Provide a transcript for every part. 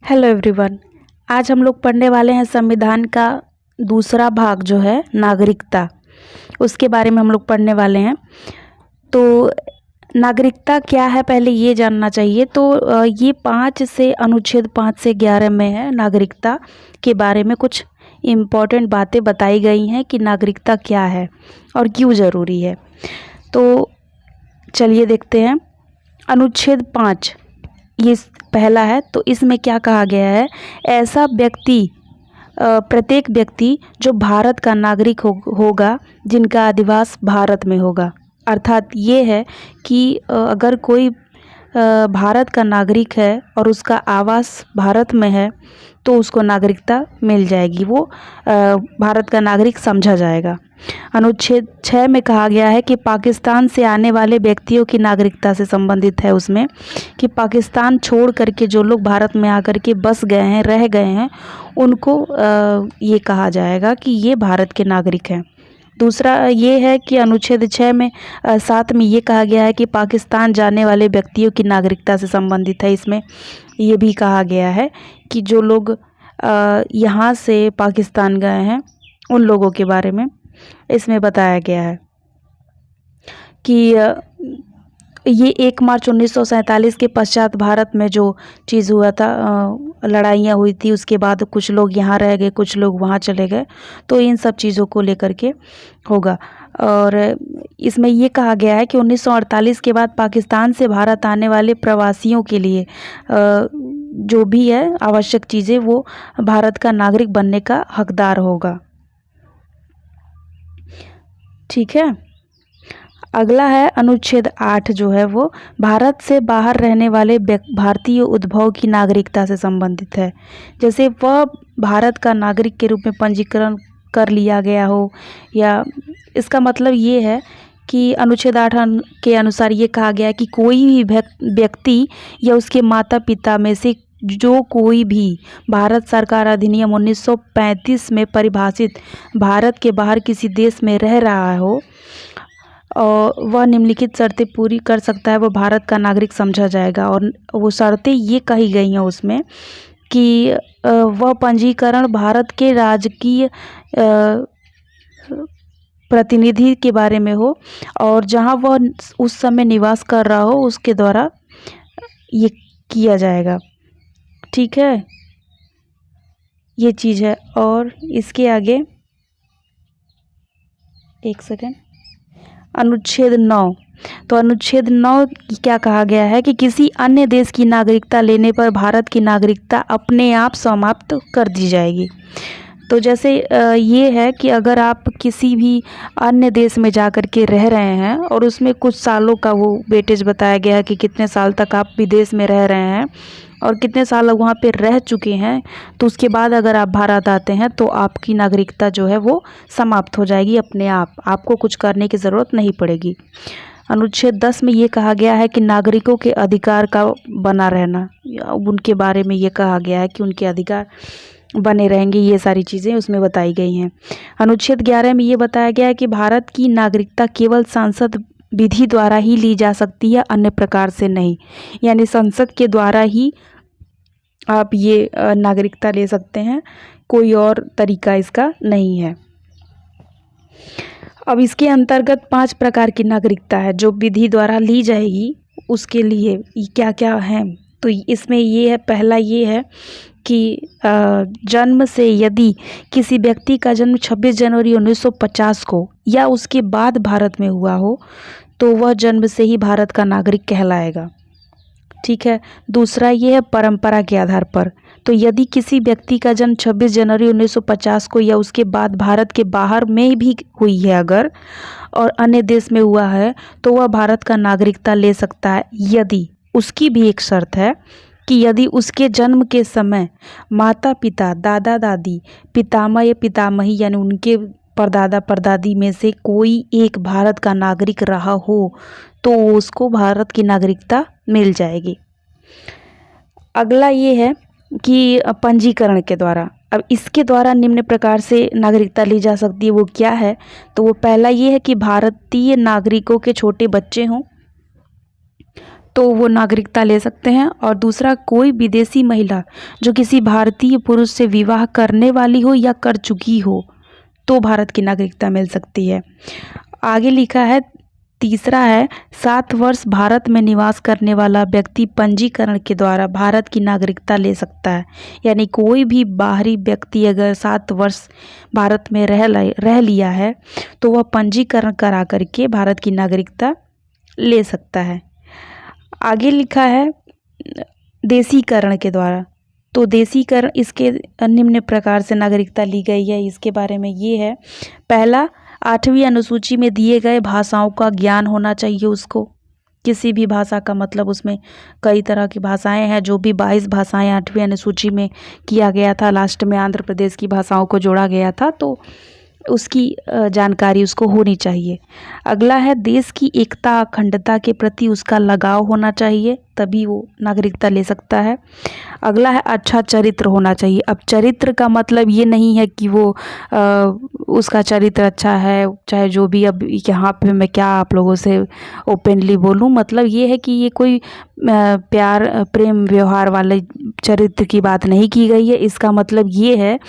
Hello everyone. आज हम लोग पढ़ने वाले हैं संविधान का दूसरा भाग जो है नागरिकता, उसके बारे में हम लोग पढ़ने वाले हैं। तो नागरिकता क्या है पहले ये जानना चाहिए। तो ये अनुच्छेद 5 से 11 में है। नागरिकता के बारे में कुछ इम्पोर्टेंट बातें बताई गई हैं कि नागरिकता क्या है और क्यों ज़रूरी है। तो चलिए देखते हैं। अनुच्छेद 5 ये पहला है। तो इसमें क्या कहा गया है, ऐसा व्यक्ति प्रत्येक व्यक्ति जो भारत का नागरिक होगा जिनका अधिवास भारत में होगा। अर्थात ये है कि अगर कोई भारत का नागरिक है और उसका आवास भारत में है तो उसको नागरिकता मिल जाएगी, वो भारत का नागरिक समझा जाएगा। अनुच्छेद 6 में कहा गया है कि पाकिस्तान से आने वाले व्यक्तियों की नागरिकता से संबंधित है उसमें कि पाकिस्तान छोड़ करके जो लोग भारत में आकर के बस गए हैं, रह गए हैं, उनको ये कहा जाएगा कि ये भारत के नागरिक हैं। दूसरा ये है कि अनुच्छेद 6 में 7 में ये कहा गया है कि पाकिस्तान जाने वाले व्यक्तियों की नागरिकता से संबंधित है। इसमें ये भी कहा गया है कि जो लोग यहाँ से पाकिस्तान गए हैं उन लोगों के बारे में इसमें बताया गया है कि ये 1 मार्च 1947 के पश्चात भारत में जो चीज़ हुआ था, लड़ाइयाँ हुई थी, उसके बाद कुछ लोग यहाँ रह गए, कुछ लोग वहाँ चले गए, तो इन सब चीज़ों को लेकर के होगा। और इसमें ये कहा गया है कि 1948 के बाद पाकिस्तान से भारत आने वाले प्रवासियों के लिए जो भी है आवश्यक चीज़ें वो भारत का नागरिक बनने का हकदार होगा। ठीक है। अगला है अनुच्छेद 8 जो है वो भारत से बाहर रहने वाले भारतीय उद्भव की नागरिकता से संबंधित है। जैसे वह भारत का नागरिक के रूप में पंजीकरण कर लिया गया हो, या इसका मतलब ये है कि अनुच्छेद 8 के अनुसार ये कहा गया है कि कोई भी व्यक्ति या उसके माता पिता में से जो कोई भी भारत सरकार अधिनियम 1935 में परिभाषित भारत के बाहर किसी देश में रह रहा हो और वह निम्नलिखित शर्तें पूरी कर सकता है, वह भारत का नागरिक समझा जाएगा। और वो शर्तें ये कही गई हैं उसमें कि वह पंजीकरण भारत के राजकीय प्रतिनिधि के बारे में हो और जहां वह उस समय निवास कर रहा हो उसके द्वारा ये किया जाएगा। ठीक है, ये चीज़ है। और इसके आगे एक सेकेंड, अनुच्छेद 9। तो अनुच्छेद 9 क्या कहा गया है कि किसी अन्य देश की नागरिकता लेने पर भारत की नागरिकता अपने आप समाप्त कर दी जाएगी। तो जैसे ये है कि अगर आप किसी भी अन्य देश में जा कर के रह रहे हैं और उसमें कुछ सालों का वो वेटेज बताया गया है कि कितने साल तक आप विदेश में रह रहे हैं और कितने साल वहाँ पे रह चुके हैं, तो उसके बाद अगर आप भारत आते हैं तो आपकी नागरिकता जो है वो समाप्त हो जाएगी अपने आप, आपको कुछ करने की ज़रूरत नहीं पड़ेगी। अनुच्छेद 10 में ये कहा गया है कि नागरिकों के अधिकार का बना रहना, उनके बारे में ये कहा गया है कि उनके अधिकार बने रहेंगे, ये सारी चीज़ें उसमें बताई गई हैं। अनुच्छेद 11 में ये बताया गया है कि भारत की नागरिकता केवल संसद विधि द्वारा ही ली जा सकती है, अन्य प्रकार से नहीं। यानी संसद के द्वारा ही आप ये नागरिकता ले सकते हैं, कोई और तरीका इसका नहीं है। अब इसके अंतर्गत 5 प्रकार की नागरिकता है जो विधि द्वारा ली जाएगी। उसके लिए क्या क्या है, तो इसमें ये है, पहला ये है कि जन्म से यदि किसी व्यक्ति का जन्म 26 जनवरी 1950 को या उसके बाद भारत में हुआ हो तो वह जन्म से ही भारत का नागरिक कहलाएगा। ठीक है। दूसरा ये है परंपरा के आधार पर। तो यदि किसी व्यक्ति का जन्म 26 जनवरी 1950 को या उसके बाद भारत के बाहर में भी हुई है अगर और अन्य देश में हुआ है तो वह भारत का नागरिकता ले सकता है, यदि उसकी भी एक शर्त है कि यदि उसके जन्म के समय माता पिता, दादा दादी, पितामह या पितामही यानी उनके परदादा परदादी में से कोई एक भारत का नागरिक रहा हो तो उसको भारत की नागरिकता मिल जाएगी। अगला ये है कि पंजीकरण के द्वारा। अब इसके द्वारा निम्न प्रकार से नागरिकता ली जा सकती है, वो क्या है, तो वो पहला ये है कि भारतीय नागरिकों के छोटे बच्चे हों तो वो नागरिकता ले सकते हैं। और दूसरा, कोई विदेशी महिला जो किसी भारतीय पुरुष से विवाह करने वाली हो या कर चुकी हो तो भारत की नागरिकता मिल सकती है। आगे लिखा है, तीसरा है, 7 वर्ष भारत में निवास करने वाला व्यक्ति पंजीकरण के द्वारा भारत की नागरिकता ले सकता है। यानी कोई भी बाहरी व्यक्ति अगर 7 वर्ष भारत में रह लिया है तो वह पंजीकरण करा करके भारत की नागरिकता ले सकता है। आगे लिखा है, देशीकरण के द्वारा। तो देशीकरण, इसके निम्न प्रकार से नागरिकता ली गई है। इसके बारे में ये है, पहला, 8वीं अनुसूची में दिए गए भाषाओं का ज्ञान होना चाहिए उसको। किसी भी भाषा का मतलब, उसमें कई तरह की भाषाएं हैं, जो भी 22 भाषाएं 8वीं अनुसूची में किया गया था। लास्ट में आंध्र प्रदेश की भाषाओं को जोड़ा गया था, तो उसकी जानकारी उसको होनी चाहिए। अगला है, देश की एकता अखंडता के प्रति उसका लगाव होना चाहिए, तभी वो नागरिकता ले सकता है। अगला है, अच्छा चरित्र होना चाहिए। अब चरित्र का मतलब ये नहीं है कि वो उसका चरित्र अच्छा है, चाहे जो भी। अब यहाँ पे मैं क्या आप लोगों से ओपनली बोलूँ, मतलब ये है कि ये कोई प्यार प्रेम व्यवहार वाले चरित्र की बात नहीं की गई है। इसका मतलब ये है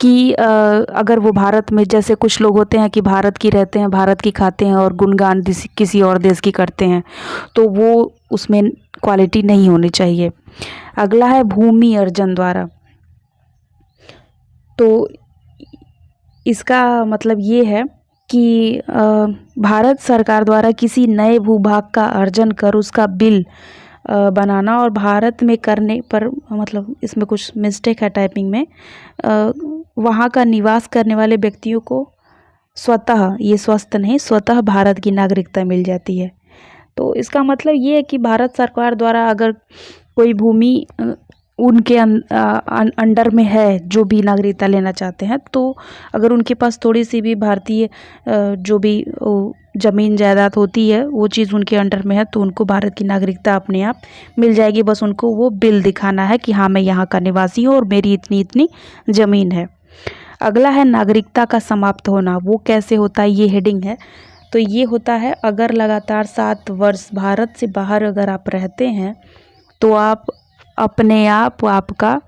कि अगर वो भारत में, जैसे कुछ लोग होते हैं कि भारत की रहते हैं, भारत की खाते हैं और गुणगान किसी और देश की करते हैं, तो वो उसमें क्वालिटी नहीं होनी चाहिए। अगला है, भूमि अर्जन द्वारा। तो इसका मतलब ये है कि भारत सरकार द्वारा किसी नए भूभाग का अर्जन कर उसका बिल बनाना, और भारत में करने पर, मतलब इसमें कुछ मिस्टेक है टाइपिंग में, वहाँ का निवास करने वाले व्यक्तियों को स्वतः, ये स्वस्थ नहीं, स्वतः भारत की नागरिकता मिल जाती है। तो इसका मतलब ये है कि भारत सरकार द्वारा अगर कोई भूमि उनके अंडर में है, जो भी नागरिकता लेना चाहते हैं, तो अगर उनके पास थोड़ी सी भी भारतीय जो भी ज़मीन जायदाद होती है, वो चीज़ उनके अंडर में है, तो उनको भारत की नागरिकता अपने आप मिल जाएगी। बस उनको वो बिल दिखाना है कि हाँ, मैं यहाँ का निवासी हूँ और मेरी इतनी इतनी ज़मीन है। अगला है, नागरिकता का समाप्त होना। वो कैसे होता है, ये हेडिंग है। तो ये होता है, अगर लगातार 7 वर्ष भारत से बाहर अगर आप रहते हैं तो आप अपने आप आपका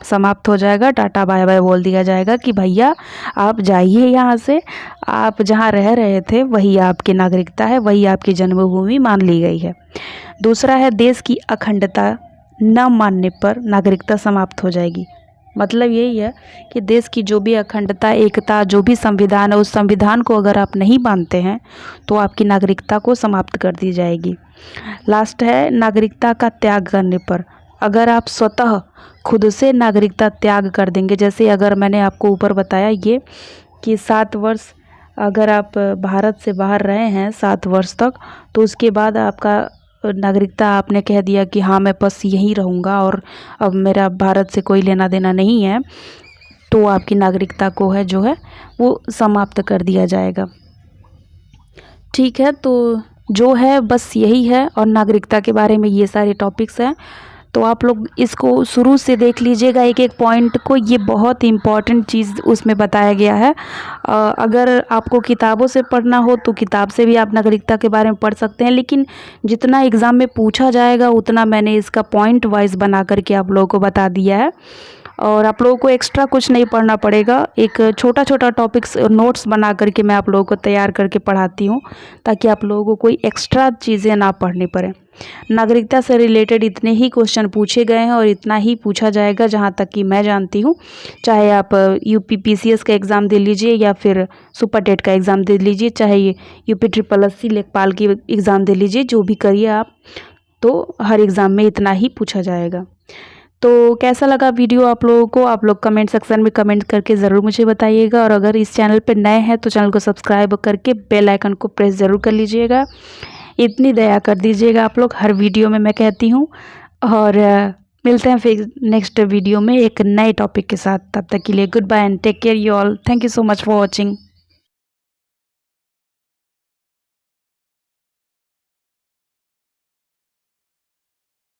समाप्त हो जाएगा, टाटा बाय बाय बोल दिया जाएगा कि भैया आप जाइए यहाँ से, आप जहाँ रह रहे थे वही आपकी नागरिकता है, वही आपकी जन्मभूमि मान ली गई है। दूसरा है, देश की अखंडता न मानने पर नागरिकता समाप्त हो जाएगी। मतलब यही है कि देश की जो भी अखंडता, एकता, जो भी संविधान है, उस संविधान को अगर आप नहीं मानते हैं तो आपकी नागरिकता को समाप्त कर दी जाएगी। लास्ट है, नागरिकता का त्याग करने पर। अगर आप स्वतः खुद से नागरिकता त्याग कर देंगे, जैसे अगर मैंने आपको ऊपर बताया ये कि 7 वर्ष अगर आप भारत से बाहर रहे हैं 7 वर्ष तक, तो उसके बाद आपका नागरिकता, आपने कह दिया कि हाँ मैं बस यहीं रहूँगा और अब मेरा भारत से कोई लेना देना नहीं है, तो आपकी नागरिकता को है जो है वो समाप्त कर दिया जाएगा। ठीक है, तो जो है बस यही है, और नागरिकता के बारे में ये सारे टॉपिक्स हैं। तो आप लोग इसको शुरू से देख लीजिएगा, एक एक पॉइंट को। ये बहुत इम्पॉर्टेंट चीज़ उसमें बताया गया है। अगर आपको किताबों से पढ़ना हो तो किताब से भी आप नागरिकता के बारे में पढ़ सकते हैं, लेकिन जितना एग्ज़ाम में पूछा जाएगा उतना मैंने इसका पॉइंट वाइज बना करके आप लोगों को बता दिया है, और आप लोगों को एक्स्ट्रा कुछ नहीं पढ़ना पड़ेगा। एक छोटा छोटा टॉपिक्स नोट्स बना करके मैं आप लोगों को तैयार करके पढ़ाती हूँ, ताकि आप लोगों को कोई एक्स्ट्रा चीज़ें ना पढ़नी पड़े। नागरिकता से रिलेटेड इतने ही क्वेश्चन पूछे गए हैं और इतना ही पूछा जाएगा जहाँ तक कि मैं जानती हूँ। चाहे आप यूपी पीसीएस का एग्ज़ाम दे लीजिए या फिर सुपर टेट का एग्ज़ाम दे लीजिए, चाहे यूपी SSSC लेखपाल की एग्ज़ाम दे लीजिए, जो भी करिए आप, तो हर एग्ज़ाम में इतना ही पूछा जाएगा। तो कैसा लगा वीडियो आप लोगों को, आप लोग कमेंट सेक्शन में कमेंट करके ज़रूर मुझे बताइएगा। और अगर इस चैनल पर नए हैं तो चैनल को सब्सक्राइब करके बेल आइकन को प्रेस ज़रूर कर लीजिएगा। इतनी दया कर दीजिएगा आप लोग, हर वीडियो में मैं कहती हूँ। और मिलते हैं फिर नेक्स्ट वीडियो में एक नए टॉपिक के साथ। तब तक के लिए good bye and take care you all. Thank you so much for watching.